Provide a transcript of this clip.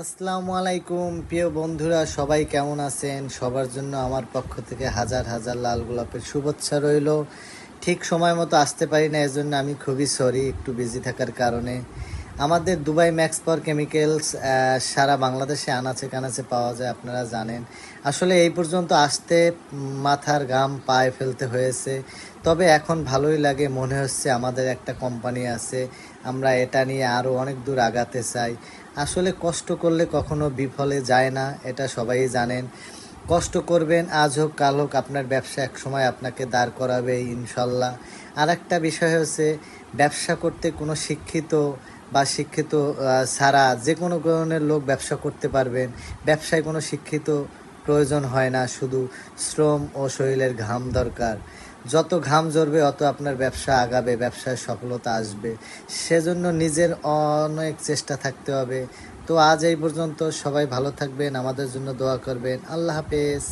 আসসালামু আলাইকুম প্রিয় বন্ধুরা, সবাই কেমন আছেন? সবার জন্য আমার পক্ষ থেকে হাজার হাজার লাল গোলাপের শুভেচ্ছা রইল। ঠিক সময় মতো আসতে পারি না, এজন্য আমি খুবই সরি, একটু বিজি থাকার কারণে। আমাদের দুবাই ম্যাক্স পাওয়ার কেমিক্যালস সারা বাংলাদেশে আনাচে কানাচে পাওয়া যায়, আপনারা জানেন। আসলে এই পর্যন্ত আসতে মাথার ঘাম পায়ে ফেলতে হয়েছে, তবে এখন ভালোই লাগে। মনে হচ্ছে আমাদের একটা কোম্পানি আছে, আমরা এটা নিয়ে আরও অনেক দূর আগাতে চাই। আসলে কষ্ট করলে কখনো বিফলে যায় না, এটা সবাই জানেন। কষ্ট করবেন, আজ হোক কাল হোক আপনার ব্যবসা একসময় আপনাকে দাঁড় করাবে ইনশাল্লাহ। আর একটা বিষয় হচ্ছে, ব্যবসা করতে কোনো শিক্ষিত বা শিক্ষিত ছাড়া যে কোনো ধরনের লোক ব্যবসা করতে পারবেন। ব্যবসায় কোনো শিক্ষিত প্রয়োজন হয় না, শুধু শ্রম ও শরীরের ঘাম দরকার। যত ঘাম ঝরবে অত আপনার ব্যবসা আগাবে, ব্যবসায় সফলতা আসবে। সেজন্য নিজের অনেক চেষ্টা থাকতে হবে। তো আজ এই পর্যন্ত, সবাই ভালো থাকবেন, আমাদের জন্য দোয়া করবেন। আল্লাহ হাফেজ।